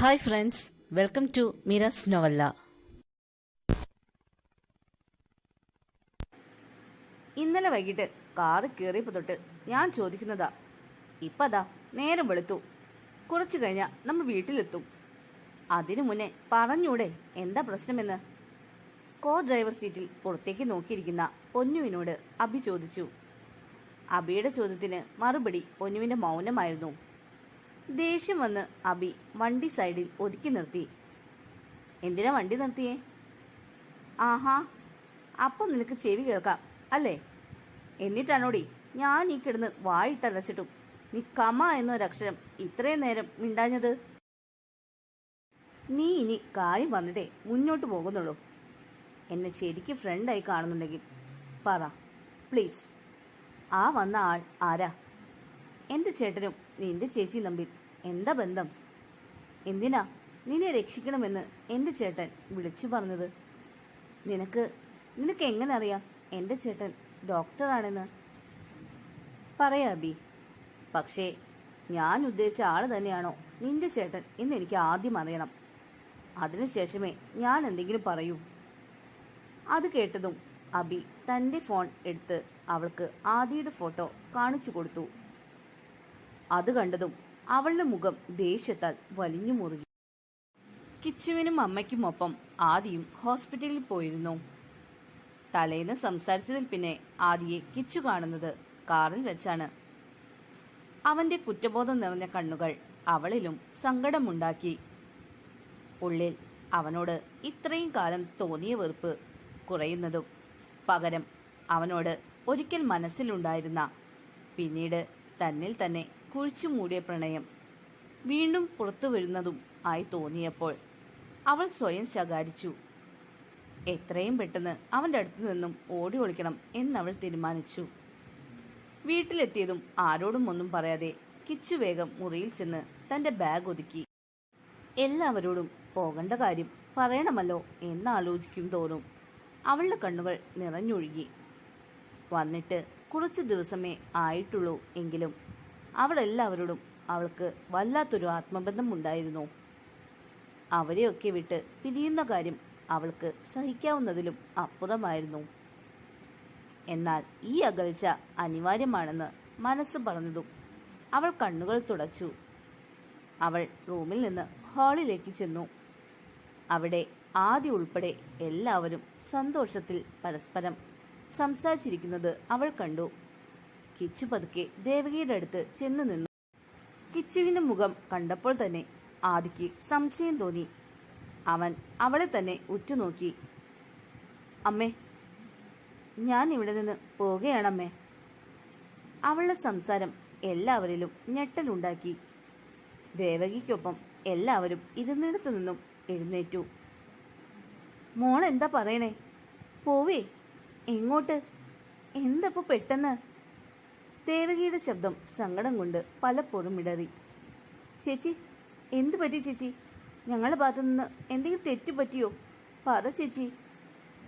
Hi friends, welcome to Meera's novella. ഇന്നലെ വൈകിട്ട് car കയറിയപ്പോ തൊട്ട് ഞാൻ ചോദിക്കുന്നതാ. ഇപ്പതാ നേരം വെളുത്തു, കുറച്ചു കഴിഞ്ഞാ നമ്മൾ വീട്ടിലെത്തും. അതിനു മുന്നേ പറഞ്ഞൂടെ എന്താ പ്രശ്നമെന്ന്? കോ ഡ്രൈവർ സീറ്റിൽ പുറത്തേക്ക് നോക്കിയിരിക്കുന്ന പൊന്നുവിനോട് അബി ചോദിച്ചു. അബിയുടെ ചോദ്യത്തിന് മറുപടി പൊന്നുവിന്റെ മൗനമായിരുന്നു. ദേഷ്യം വന്ന് അബി വണ്ടി സൈഡിൽ ഒതുക്കി നിർത്തി. എന്തിനാ വണ്ടി നിർത്തിയേ? ആഹാ, അപ്പം നിനക്ക് ചെവി കേൾക്കാം അല്ലേ? എന്നിട്ടാണോടി ഞാൻ ഈ കിടന്ന് വായിട്ടടച്ചിട്ടും നീ കമ എന്നൊരക്ഷരം ഇത്രയും നേരം മിണ്ടാഞ്ഞത്? നീ ഇനി കാര്യം വന്നിട്ടേ മുന്നോട്ട് പോകുന്നുള്ളൂ. എന്നെ ശരിക്ക് ഫ്രണ്ടായി കാണുന്നുണ്ടെങ്കിൽ പറ പ്ലീസ്. ആ വന്ന ആൾ ആരാ? എന്റെ ചേട്ടനും നിന്റെ ചേച്ചിയും തമ്മിൽ എന്താ ബന്ധം? എന്തിനാ നിന്നെ രക്ഷിക്കണമെന്ന് എന്റെ ചേട്ടൻ വിളിച്ചു പറഞ്ഞത്? നിനക്ക് എങ്ങനെ അറിയാം എന്റെ ചേട്ടൻ ഡോക്ടറാണെന്ന്? പറയാ ബി, പക്ഷേ ഞാൻ ഉദ്ദേശിച്ച ആള് തന്നെയാണോ നിന്റെ ചേട്ടൻ എന്ന് എനിക്ക് ആദ്യം അറിയണം. അതിനുശേഷമേ ഞാൻ എന്തെങ്കിലും പറയൂ. അത് കേട്ടതും അബി തന്റെ ഫോൺ എടുത്ത് അവൾക്ക് ആദിയുടെ ഫോട്ടോ കാണിച്ചു കൊടുത്തു. അത് കണ്ടതും അവളുടെ മുഖം ദേഷ്യത്താൽ വലിഞ്ഞു മുറുകി. കിച്ചുവിനും അമ്മയ്ക്കുമൊപ്പം ആദിയും ഹോസ്പിറ്റലിൽ പോയിരുന്നു. തലേന്ന് സംസാരിച്ചതിൽ പിന്നെ ആദിയെ കിച്ചു കാണുന്നത് കാറിൽ വെച്ചാണ്. അവന്റെ കുറ്റബോധം നിറഞ്ഞ കണ്ണുകൾ അവളിലും സങ്കടമുണ്ടാക്കി. ഉള്ളിൽ അവനോട് ഇത്രയും കാലം തോന്നിയ വെറുപ്പ് കുറയുന്നതും പകരം അവനോട് ഒരിക്കൽ മനസ്സിലുണ്ടായിരുന്ന, പിന്നീട് തന്നിൽ തന്നെ കുഴിച്ചു മൂടിയ പ്രണയം വീണ്ടും പുറത്തു വരുന്നതും ആയി തോന്നിയപ്പോൾ അവൾ സ്വയം ശകാരിച്ചു. എത്രയും പെട്ടെന്ന് അവന്റെ അടുത്തു നിന്നും ഓടി ഒളിക്കണം എന്നവൾ തീരുമാനിച്ചു. വീട്ടിലെത്തിയതും ആരോടും ഒന്നും പറയാതെ കിച്ചു വേഗം മുറിയിൽ ചെന്ന് തന്റെ ബാഗ് ഒതുക്കി. എല്ലാവരോടും പോകേണ്ട കാര്യം പറയണമല്ലോ എന്നാലോചിക്കും തോറും അവളുടെ കണ്ണുകൾ നിറഞ്ഞൊഴുകി. വന്നിട്ട് കുറച്ച് ദിവസമേ ആയിട്ടുള്ളൂ എങ്കിലും അവളെല്ലാവരോടും അവൾക്ക് വല്ലാത്തൊരു ആത്മബന്ധം ഉണ്ടായിരുന്നു. അവരെയൊക്കെ വിട്ട് പിരിയുന്ന കാര്യം അവൾക്ക് സഹിക്കാവുന്നതിലും അപ്പുറമായിരുന്നു. എന്നാൽ ഈ അകൽച്ച അനിവാര്യമാണെന്ന് മനസ്സ് പറഞ്ഞതും അവൾ കണ്ണുകൾ തുടച്ചു. അവൾ റൂമിൽ നിന്ന് ഹാളിലേക്ക് ചെന്നു. അവിടെ ആദ്യ ഉൾപ്പെടെ എല്ലാവരും സന്തോഷത്തിൽ പരസ്പരം സംസാരിച്ചിരിക്കുന്നത് അവൾ കണ്ടു. കിച്ചു പതുക്കെ ദേവകിയുടെ അടുത്ത് ചെന്നു നിന്നു. കിച്ചുവിന്റെ മുഖം കണ്ടപ്പോൾ തന്നെ ആദിക്ക് സംശയം തോന്നി. അവൻ അവളെ തന്നെ ഉറ്റുനോക്കി. അമ്മേ, ഞാൻ ഇവിടെ നിന്ന് പോവുകയാണമ്മേ. അവളുടെ സംസാരം എല്ലാവരിലും ഞെട്ടലുണ്ടാക്കി. ദേവകിക്കൊപ്പം എല്ലാവരും ഇരുന്നിടത്തു നിന്നും എഴുന്നേറ്റു. മോൾ എന്താ പറയണേ? പോവേ? എങ്ങോട്ട്? എന്തപ്പോ പെട്ടെന്ന്? ദേവകിയുടെ ശബ്ദം സങ്കടം കൊണ്ട് പലപ്പോഴും ഇടറി. ചേച്ചി, എന്തു പറ്റി ചേച്ചി? ഞങ്ങളുടെ ഭാഗത്തു നിന്ന് എന്തെങ്കിലും തെറ്റു പറ്റിയോ? പറ ചേച്ചി.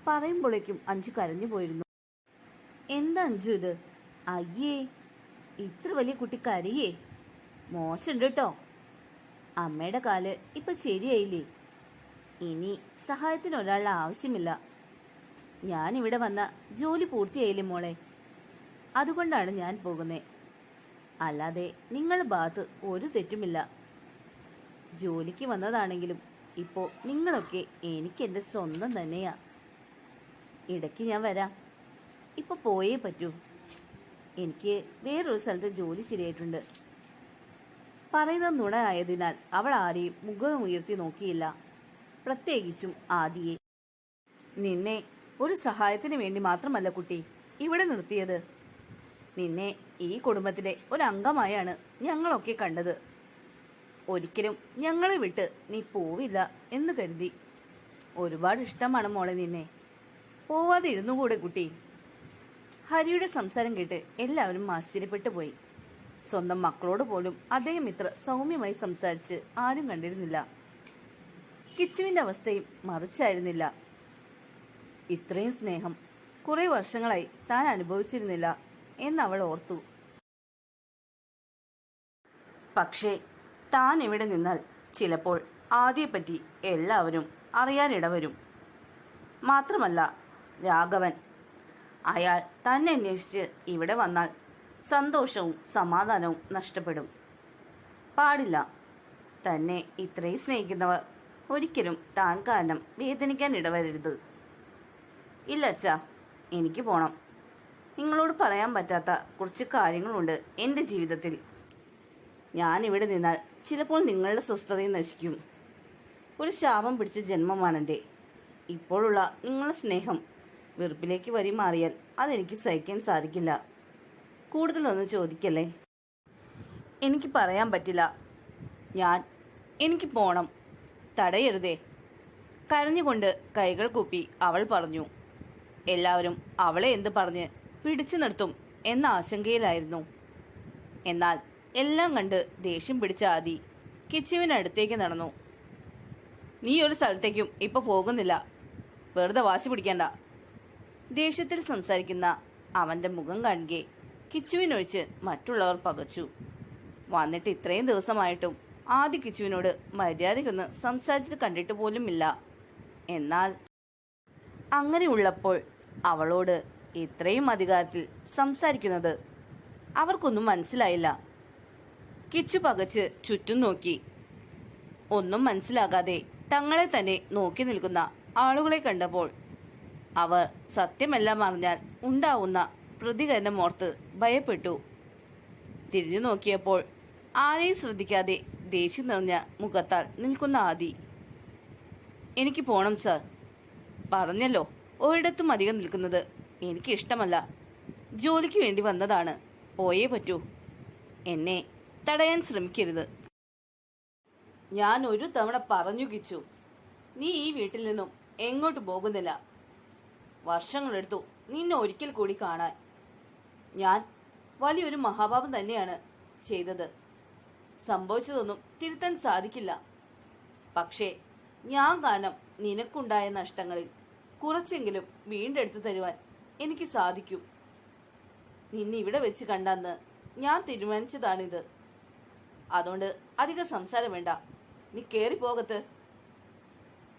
പറയുമ്പോഴേക്കും അഞ്ചു കരഞ്ഞു പോയിരുന്നു. എന്താ അഞ്ചു ഇത്? അയ്യേ, ഇത്ര വലിയ കുട്ടി കരയേ? മോശമുണ്ട് കേട്ടോ. അമ്മയുടെ കാല് ഇപ്പൊ ശരിയായില്ലേ? ഇനി സഹായത്തിന് ഒരാളുടെ ആവശ്യമില്ല. ഞാനിവിടെ വന്ന ജോലി പൂർത്തിയായില്ലേ മോളെ? അതുകൊണ്ടാണ് ഞാൻ പോകുന്നേ. അല്ലാതെ നിങ്ങളുടെ ഭാഗത്ത് ഒരു തെറ്റുമില്ല. ജോലിക്ക് വന്നതാണെങ്കിലും ഇപ്പോ നിങ്ങളൊക്കെ എനിക്ക് എന്റെ സ്വന്തം തന്നെയാ. ഇടയ്ക്ക് ഞാൻ വരാം. ഇപ്പൊ പോയേ പറ്റൂ. എനിക്ക് വേറൊരു സ്ഥലത്ത് ജോലി ശരിയായിട്ടുണ്ട്. പറയുന്നത് നുണ ആയതിനാൽ അവൾ ആരെയും മുഖം ഉയർത്തി നോക്കിയില്ല, പ്രത്യേകിച്ചും ആദിയെ. നിന്നെ ഒരു സഹായത്തിന് വേണ്ടി മാത്രമല്ല കുട്ടി ഇവിടെ നിർത്തിയത്. നിന്നെ ഈ കുടുംബത്തിലെ ഒരംഗമായാണ് ഞങ്ങളൊക്കെ കണ്ടത്. ഒരിക്കലും ഞങ്ങളെ വിട്ട് നീ പോവില്ല എന്ന് കരുതി. ഒരുപാട് ഇഷ്ടമാണ് മോളെ നിന്നെ. പോവാതെ ഇരുന്നുകൂടെ കുട്ടി? ഹരിയുടെ സംസാരം കേട്ട് എല്ലാവരും ആശ്ചര്യപ്പെട്ടു പോയി. സ്വന്തം മക്കളോട് പോലും അദ്ദേഹം ഇത്ര സൗമ്യമായി സംസാരിച്ച് ആരും കണ്ടിരുന്നില്ല. കിച്ചുവിന്റെ അവസ്ഥയും മറിച്ചായിരുന്നില്ല. ഇത്രയും സ്നേഹം കുറെ വർഷങ്ങളായി താൻ അനുഭവിച്ചിരുന്നില്ല എന്നവൾ ഓർത്തു. പക്ഷേ താൻ ഇവിടെ നിന്നാൽ ചിലപ്പോൾ ആദിയെപ്പറ്റി എല്ലാവരും അറിയാനിടവരും. മാത്രമല്ല രാഘവൻ, അയാൾ തന്നെ അന്വേഷിച്ച് ഇവിടെ വന്നാൽ സന്തോഷവും സമാധാനവും നഷ്ടപ്പെടും. പാടില്ല. തന്നെ ഇത്രയും സ്നേഹിക്കുന്നവർ ഒരിക്കലും താൻ കാരണം വേദനിക്കാൻ ഇടവരരുത്. ഇല്ല അച്ഛാ, എനിക്ക് പോണം. നിങ്ങളോട് പറയാൻ പറ്റാത്ത കുറച്ച് കാര്യങ്ങളുണ്ട് എൻ്റെ ജീവിതത്തിൽ. ഞാൻ ഇവിടെ നിന്നാൽ ചിലപ്പോൾ നിങ്ങളുടെ സ്വസ്ഥതയും നശിക്കും. ഒരു ശാപം പിടിച്ച ജന്മമാണെൻ്റെ. ഇപ്പോഴുള്ള നിങ്ങളുടെ സ്നേഹം വെറുപ്പിലേക്ക് വരി മാറിയാൽ അതെനിക്ക് സഹിക്കാൻ സാധിക്കില്ല. കൂടുതലൊന്നും ചോദിക്കല്ലേ. എനിക്ക് പറയാൻ പറ്റില്ല. എനിക്ക് പോണം. തടയരുതേ. കരഞ്ഞുകൊണ്ട് കൈകൾ കൂപ്പി അവൾ പറഞ്ഞു. എല്ലാവരും അവളെ എന്ത് പറഞ്ഞ് പിടിച്ചു നിർത്തും എന്ന ആശങ്കയിലായിരുന്നു. എന്നാൽ എല്ലാം കണ്ട് ദേഷ്യം പിടിച്ച ആദി കിച്ചുവിനടുത്തേക്ക് നടന്നു. നീ ഒരു സ്ഥലത്തേക്കും ഇപ്പൊ പോകുന്നില്ല. വെറുതെ വാശി പിടിക്കണ്ട. ദേഷ്യത്തിൽ സംസാരിക്കുന്ന അവന്റെ മുഖം കാണുകെ കിച്ചുവിനൊഴിച്ച് മറ്റുള്ളവർ പകച്ചു. വന്നിട്ട് ഇത്രയും ദിവസമായിട്ടും ആദി കിച്ചുവിനോട് മര്യാദയ്ക്കൊന്ന് സംസാരിച്ചിട്ട് കണ്ടിട്ട് പോലുമില്ല. എന്നാൽ അങ്ങനെയുള്ളപ്പോൾ അവളോട് ഇത്രയും അധികാരത്തിൽ സംസാരിക്കുന്നത് അവർക്കൊന്നും മനസ്സിലായില്ല. കിച്ചു പകച്ച് ചുറ്റും നോക്കി. ഒന്നും മനസ്സിലാകാതെ തങ്ങളെ തന്നെ നോക്കി നിൽക്കുന്ന ആളുകളെ കണ്ടപ്പോൾ അവർ സത്യമെല്ലാം അറിഞ്ഞാൽ ഉണ്ടാവുന്ന പ്രതികരണം ഓർത്ത് ഭയപ്പെട്ടു. തിരിഞ്ഞു നോക്കിയപ്പോൾ ആരെയും ശ്രദ്ധിക്കാതെ ദേഷ്യം നിറഞ്ഞ മുഖത്താൽ നിൽക്കുന്ന ആദി. എനിക്ക് പോണം സർ. പറഞ്ഞല്ലോ, ഒരിടത്തും അധികം നിൽക്കുന്നത് എനിക്ക് ഇഷ്ടമല്ല. ജോലിക്ക് വേണ്ടി വന്നതാണ്. പോയേ പറ്റൂ. എന്നെ തടയാൻ ശ്രമിക്കരുത്. ഞാൻ ഒരു തവണ പറഞ്ഞു കിച്ചു, നീ ഈ വീട്ടിൽ നിന്നും എങ്ങോട്ട് പോകുന്നില്ല. വർഷങ്ങളെടുത്തു നിന്നെ ഒരിക്കൽ കൂടി കാണാൻ. ഞാൻ വലിയൊരു മഹാപാപം തന്നെയാണ് ചെയ്തത്. സംഭവിച്ചതൊന്നും തിരുത്താൻ സാധിക്കില്ല. പക്ഷേ ഞാൻ കാരണം നിനക്കുണ്ടായ നഷ്ടങ്ങളിൽ കുറച്ചെങ്കിലും വീണ്ടെടുത്തു തരുവാൻ എനിക്ക് സാധിക്കും. നിന്നെ ഇവിടെ വെച്ച് കണ്ടെന്ന് ഞാൻ തീരുമാനിച്ചതാണിത്. അതുകൊണ്ട് അധികം സംസാരം വേണ്ട. നീ കേറിപ്പോകത്ത്.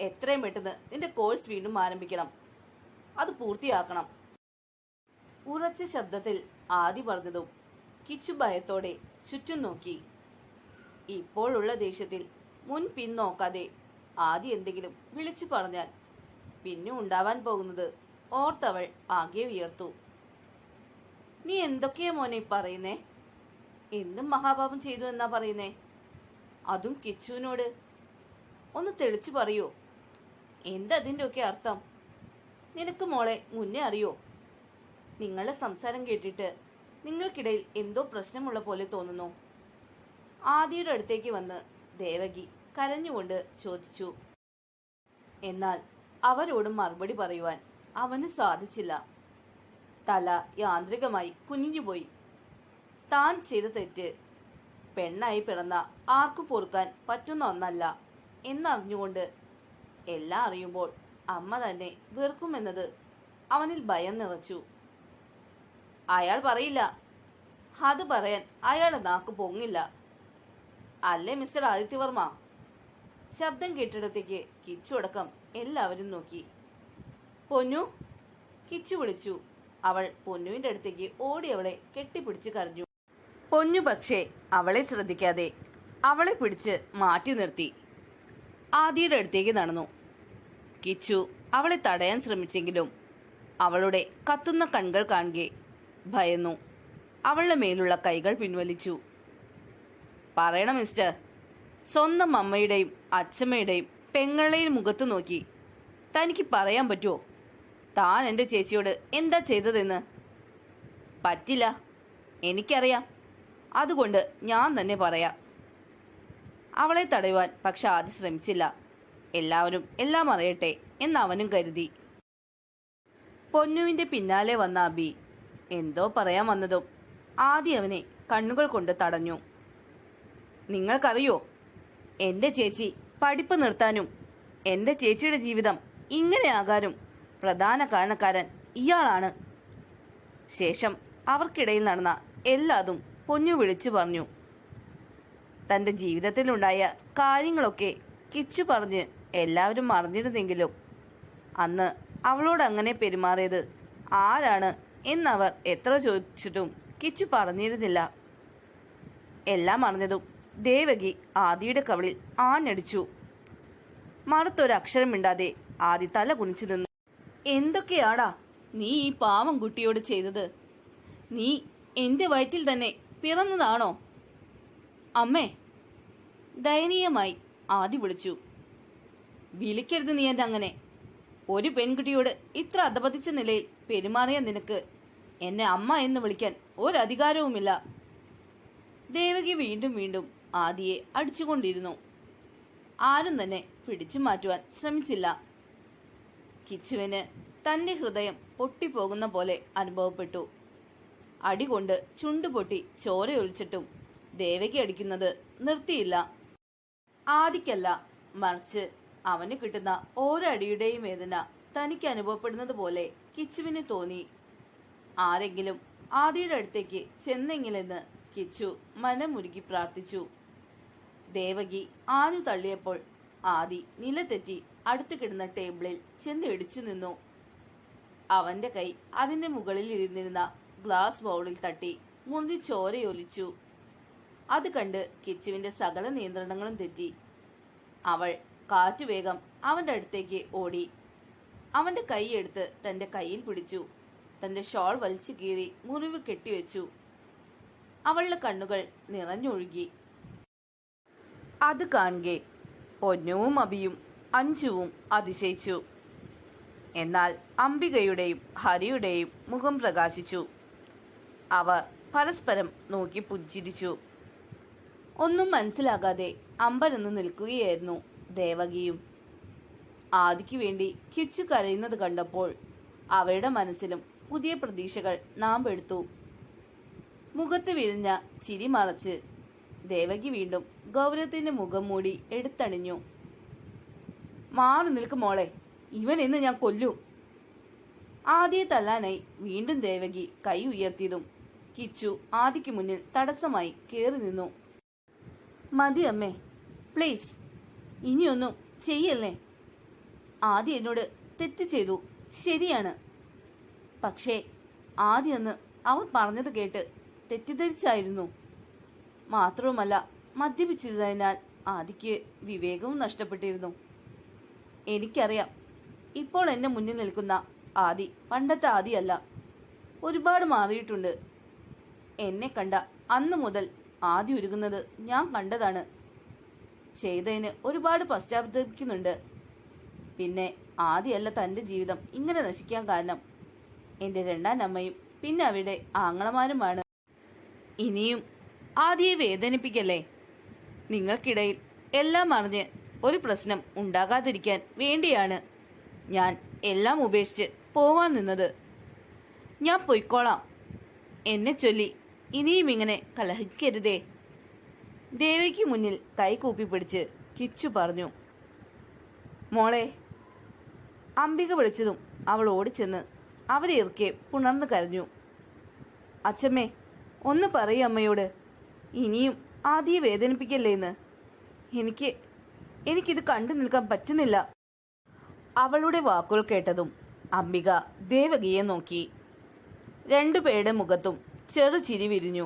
എത്രയും പെട്ടെന്ന് നിന്റെ കോഴ്സ് വീണ്ടും ആരംഭിക്കണം. അത് പൂർത്തിയാക്കണം. ഉറച്ച ശബ്ദത്തിൽ ആദി പറഞ്ഞതും കിച്ചു ഭയത്തോടെ ചുറ്റും നോക്കി. ഇപ്പോഴുള്ള ദേഷ്യത്തിൽ മുൻ പിൻ നോക്കാതെ ആദി എന്തെങ്കിലും വിളിച്ചു പറഞ്ഞാൽ പിന്നെ ഉണ്ടാവാൻ പോകുന്നത് ഓർത്തവൾ ആകെ ഉയർത്തു. നീ എന്തൊക്കെയാ മോനെ പറയുന്നേ? എന്തും മഹാപാപം ചെയ്തു എന്നാ പറയുന്നേ? അതും കിച്ചുവിനോട്? ഒന്ന് തെളിച്ചു പറയൂ. എന്തതിൻ്റെ ഒക്കെ അർത്ഥം? നിനക്ക് മോളെ മുന്നേ അറിയോ? നിങ്ങളുടെ സംസാരം കേട്ടിട്ട് നിങ്ങൾക്കിടയിൽ എന്തോ പ്രശ്നമുള്ള പോലെ തോന്നുന്നു. ആദിയുടെ അടുത്തേക്ക് വന്ന് ദേവകി കരഞ്ഞുകൊണ്ട് ചോദിച്ചു. എന്നാൽ അവരോടും മറുപടി പറയുവാൻ അവന് സാധിച്ചില്ല. തല യാന്ത്രികമായി കുനിഞ്ഞുപോയി. താൻ ചെയ്ത തെറ്റ് പെണ്ണായി പിറന്ന ആർക്കും പൊറുക്കാൻ പറ്റുന്ന ഒന്നല്ല എന്നറിഞ്ഞുകൊണ്ട് എല്ലാം അറിയുമ്പോൾ അമ്മ തന്നെ വെറുക്കുമെന്നത് അവനിൽ ഭയം നിറച്ചു. അയാൾ പറയില്ല. അത് പറയാൻ അയാളുടെ നാക്ക് പൊങ്ങില്ല. അല്ലേ മിസ്റ്റർ ആദിത്യവർമ്മ? ശബ്ദം കേട്ടിടത്തേക്ക് കിച്ചു അടക്കം എല്ലാവരും നോക്കി. പൊന്നു, കിച്ചു വിളിച്ചു. അവൾ പൊന്നുവിന്റെ അടുത്തേക്ക് ഓടി അവളെ കെട്ടിപ്പിടിച്ച് കരഞ്ഞു. പൊന്നു പക്ഷേ അവളെ ശ്രദ്ധിക്കാതെ അവളെ പിടിച്ച് മാറ്റി നിർത്തി ആദിയുടെ അടുത്തേക്ക് നടന്നു. കിച്ചു അവളെ തടയാൻ ശ്രമിച്ചെങ്കിലും അവളുടെ കത്തുന്ന കണ്ണുകൾ കാണുകെ ഭയന്നു. അവളുടെ മേലുള്ള കൈകൾ പിൻവലിച്ചു. പറയണം മിസ്റ്റർ. സ്വന്തം അമ്മയുടെയും അച്ഛമ്മയുടെയും പെങ്ങളുടെയും മുഖത്ത് നോക്കി തനിക്ക് പറയാൻ പറ്റുമോ താൻ എൻ്റെ ചേച്ചിയോട് എന്താ ചെയ്തതെന്ന്? പറ്റില്ല. എനിക്കറിയാം. അതുകൊണ്ട് ഞാൻ തന്നെ പറയാം. അവളെ തടയുവാൻ പക്ഷെ ആദ്യം ശ്രമിച്ചില്ല. എല്ലാവരും എല്ലാം അറിയട്ടെ എന്നവനും കരുതി. പൊന്നുവിന്റെ പിന്നാലെ വന്ന അബി എന്തോ പറയാൻ വന്നതും ആദ്യം അവനെ കണ്ണുകൾ കൊണ്ട് തടഞ്ഞു. നിങ്ങൾക്കറിയോ, എന്റെ ചേച്ചി പഠിപ്പ് നിർത്താനും എന്റെ ചേച്ചിയുടെ ജീവിതം ഇങ്ങനെയാകാനും പ്രധാന കാരണക്കാരൻ ഇയാളാണ്. ശേഷം അവർക്കിടയിൽ നടന്ന എല്ലാതും പൊന്നു വിളിച്ചു പറഞ്ഞു. തന്റെ ജീവിതത്തിലുണ്ടായ കാര്യങ്ങളൊക്കെ കിച്ചു പറഞ്ഞ് എല്ലാവരും അറിഞ്ഞിരുന്നെങ്കിലും അന്ന് അവളോട് അങ്ങനെ പെരുമാറിയത് ആരാണ് എന്നവർ എത്ര ചോദിച്ചിട്ടും കിച്ചു പറഞ്ഞിരുന്നില്ല. എല്ലാം അറിഞ്ഞതും ദേവകി ആദിയുടെ കവിളിൽ ആഞ്ഞടിച്ചു. മറുത്തൊരക്ഷരം മിണ്ടാതെ ആദി തല കുനിച്ചു നിന്നു. എന്തൊക്കെയാടാ നീ ഈ പാവം കുട്ടിയോട് ചെയ്തത്? നീ എന്റെ വയറ്റിൽ തന്നെ പിറന്നതാണോ? അമ്മേ, ദയനീയമായി ആദി വിളിച്ചു. വിളിക്കരുത് നീ എന്നെ അങ്ങനെ. ഒരു പെൺകുട്ടിയോട് ഇത്ര അധപതിച്ച നിലയിൽ പെരുമാറിയ നിനക്ക് എന്നെ അമ്മ എന്ന് വിളിക്കാൻ ഒരധികാരവുമില്ല. ദേവകി വീണ്ടും വീണ്ടും ആദിയെ അടിച്ചുകൊണ്ടിരുന്നു. ആരും തന്നെ പിടിച്ചു മാറ്റുവാൻ ശ്രമിച്ചില്ല. കിച്ചുവിന് തന്റെ ഹൃദയം പൊട്ടിപ്പോകുന്ന പോലെ അനുഭവപ്പെട്ടു. അടികൊണ്ട് ചുണ്ടുപൊട്ടി ചോരയൊലിച്ചിട്ടും ദേവകി അടിക്കുന്നത് നിർത്തിയില്ല. ആദിക്കല്ല, മറിച്ച് അവന് കിട്ടുന്ന ഓരോ അടിയുടെയും വേദന തനിക്ക് അനുഭവപ്പെടുന്നത് പോലെ കിച്ചുവിന് തോന്നി. ആരെങ്കിലും ആദിയുടെ അടുത്തേക്ക് ചെന്നെങ്കിലെന്ന് കിച്ചു മനമുരുകി പ്രാർത്ഥിച്ചു. ദേവകി ആഞ്ഞു തള്ളിയപ്പോൾ ആദി നിലത്തെറ്റി അടുത്ത് കിടന്ന ടേബിളിൽ ചെന്ന് ഇടിച്ചു നിന്നു. അവന്റെ കൈ അതിന്റെ മുകളിൽ ഇരുന്നിരുന്ന ഗ്ലാസ് ബൗളിൽ തട്ടി മുറിഞ്ഞ് ചോരയൊലിച്ചു. അത് കണ്ട് കിച്ചുവിന്റെ സകല നിയന്ത്രണങ്ങളും തെറ്റി. അവൾ കാറ്റുവേഗം അവന്റെ അടുത്തേക്ക് ഓടി. അവന്റെ കൈയെടുത്ത് തന്റെ കയ്യിൽ പിടിച്ചു. തന്റെ ഷോൾ വലിച്ചു കീറി മുറിവ് കെട്ടിവെച്ചു. അവളുടെ കണ്ണുകൾ നിറഞ്ഞൊഴുകി. അത് കാണുകെ പൊന്നുവും അബിയും അഞ്ചുവും അതിശയിച്ചു. എന്നാൽ അംബികയുടെയും ഹരിയുടെയും മുഖം പ്രകാശിച്ചു. അവർ പരസ്പരം നോക്കി പുഞ്ചിരിച്ചു. ഒന്നും മനസ്സിലാകാതെ അമ്പരന്ന് നിൽക്കുകയായിരുന്നു ദേവകിയും. ആദിക്ക് വേണ്ടി കിച്ചു കരയുന്നത് കണ്ടപ്പോൾ അവരുടെ മനസ്സിലും പുതിയ പ്രതീക്ഷകൾ നാമ്പെടുത്തു. മുഖത്ത് വിരിഞ്ഞ ചിരി മറച്ച് ദേവകി വീണ്ടും ഗൗരവത്തിന്റെ മുഖം മൂടി എടുത്തണിഞ്ഞു. മാറി നിൽക്ക് മോളെ, ഇവൻ ഇന്ന് ഞാൻ കൊല്ലൂ. ആദിയെ തല്ലാനായി വീണ്ടും ദേവകി കൈ ഉയർത്തിയതും കിച്ചു ആദിക്ക് മുന്നിൽ തടസ്സമായി കേറി നിന്നു. മതി അമ്മേ, പ്ലീസ്, ഇനിയൊന്നും ചെയ്യല്ലേ. ആദി എന്നോട് തെറ്റ് ചെയ്തു, ശരിയാണ്. പക്ഷേ ആദ്യമൊന്ന് അവൻ പറഞ്ഞത് കേട്ട് തെറ്റിദ്ധരിച്ചായിരുന്നു. മാത്രവുമല്ല, മദ്യപിച്ചതിനാൽ ആദിക്ക് വിവേകവും നഷ്ടപ്പെട്ടിരുന്നു. എനിക്കറിയാം, ഇപ്പോൾ എന്റെ മുന്നിൽ നിൽക്കുന്ന ആദി പണ്ടത്തെ ആദിയല്ല, ഒരുപാട് മാറിയിട്ടുണ്ട്. എന്നെ കണ്ട അന്നു മുതൽ ആദി ഒരുങ്ങുന്നത് ഞാൻ കണ്ടതാണ്. ചെയ്തതിന് ഒരുപാട് പശ്ചാത്തപിക്കുന്നുണ്ട്. പിന്നെ ആദിയല്ല തന്റെ ജീവിതം ഇങ്ങനെ നശിക്കാൻ കാരണം എന്റെ രണ്ടാം അമ്മയും പിന്നെ അവരുടെ ആങ്ങളമാരുമാണ്. ഇനിയും ആദിയെ വേദനിപ്പിക്കല്ലേ. നിങ്ങൾക്കിടയിൽ എല്ലാം അറിഞ്ഞ് ഒരു പ്രശ്നം ഉണ്ടാകാതിരിക്കാൻ വേണ്ടിയാണ് ഞാൻ എല്ലാം ഉപേക്ഷിച്ച് പോവാൻ നിന്നത്. ഞാൻ പൊയ്ക്കോളാം. എന്നെ ചൊല്ലി ഇനിയും ഇങ്ങനെ കലഹിക്കരുതേ. ദേവിക്ക് മുന്നിൽ കൈകൂപ്പി പിടിച്ച് കിച്ചു പറഞ്ഞു. മോളെ, അംബിക വിളിച്ചതും അവൾ ഓടിച്ചെന്ന് അവരെ ഇറക്കെ പുണർന്നു കരഞ്ഞു. അച്ഛമ്മേ, ഒന്ന് പറയൂ അമ്മയോട്, ഇനിയും ആദിയെ വേദനിപ്പിക്കല്ലേ എന്ന്. എനിക്കിത് കണ്ടു നിൽക്കാൻ പറ്റുന്നില്ല. അവളുടെ വാക്കുകൾ കേട്ടതും അംബിക ദേവകിയെ നോക്കി. രണ്ടുപേരുടെ മുഖത്തും ചെറുചിരി വിരിഞ്ഞു.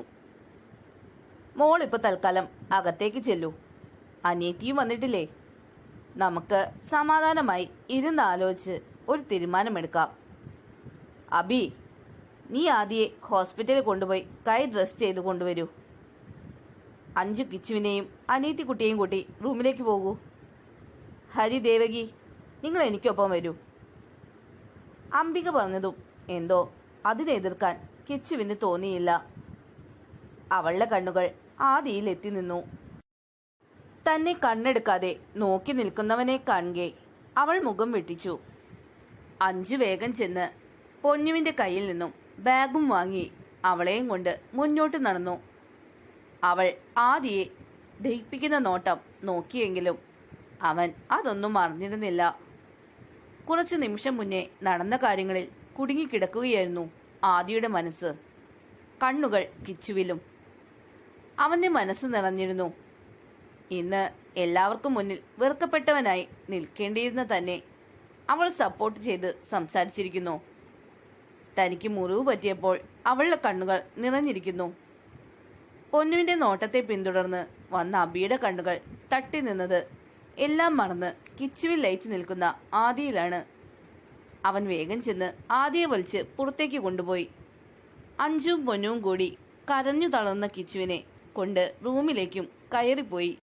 മോളിപ്പോ തൽക്കാലം അകത്തേക്ക് ചെല്ലൂ. അനിയത്തിയും വന്നിട്ടില്ലേ? നമുക്ക് സമാധാനമായി ഇരുന്നാലോചിച്ച് ഒരു തീരുമാനമെടുക്കാം. അബി, നീ ആദിയെ ഹോസ്പിറ്റലിൽ കൊണ്ടുപോയി കൈ ഡ്രസ് ചെയ്ത് കൊണ്ടുവരൂ. അഞ്ചു കിച്ചുവിനെയും അനിയത്തിക്കുട്ടിയെയും കൂട്ടി റൂമിലേക്ക് പോകൂ. ഹരി, ദേവകി, നിങ്ങൾ എനിക്കൊപ്പം വരൂ. അംബിക പറഞ്ഞതും എന്തോ അതിനെതിർക്കാൻ കിച്ചുവിന് തോന്നിയില്ല. അവളുടെ കണ്ണുകൾ ആദിയിൽ എത്തി നിന്നു. തന്നെ കണ്ണെടുക്കാതെ നോക്കി നിൽക്കുന്നവനെ കാണുകെ അവൾ മുഖം വെട്ടിച്ചു. അഞ്ചു വേഗം ചെന്ന് പൊന്നുവിന്റെ കയ്യിൽ നിന്നും ബാഗും വാങ്ങി അവളെയും കൊണ്ട് മുന്നോട്ട് നടന്നു. അവൾ ആദിയെ ദഹിപ്പിക്കുന്ന നോട്ടം നോക്കിയെങ്കിലും അവൻ അതൊന്നും അറിഞ്ഞിരുന്നില്ല. കുറച്ചു നിമിഷം മുന്നേ നടന്ന കാര്യങ്ങളിൽ കുടുങ്ങിക്കിടക്കുകയായിരുന്നു ആദിയുടെ മനസ്സ്. കണ്ണുകൾ കിച്ചുവിലും. അവന്റെ മനസ്സ് നിറഞ്ഞിരുന്നു. ഇന്ന് എല്ലാവർക്കും മുന്നിൽ വെറുക്കപ്പെട്ടവനായി നിൽക്കേണ്ടിയിരുന്ന തന്നെ അവൾ സപ്പോർട്ട് ചെയ്ത് സംസാരിച്ചിരിക്കുന്നു. തനിക്ക് മുറിവ് പറ്റിയപ്പോൾ അവളുടെ കണ്ണുകൾ നിറഞ്ഞിരിക്കുന്നു. പൊന്നുവിന്റെ നോട്ടത്തെ പിന്തുടർന്ന് വന്ന അബിയുടെ കണ്ണുകൾ തട്ടി നിന്നത് എല്ലാം മറന്ന് കിച്ചുവിൽ ലയിച്ചു നിൽക്കുന്ന ആദിയിലാണ്. അവൻ വേഗം ചെന്ന് ആദിയെ വലിച്ച് പുറത്തേക്ക് കൊണ്ടുപോയി. അഞ്ചും പൊന്നുവും കൂടി കരഞ്ഞു തളർന്ന കിച്ചുവിനെ കൊണ്ട് റൂമിലേക്കും കയറിപ്പോയി.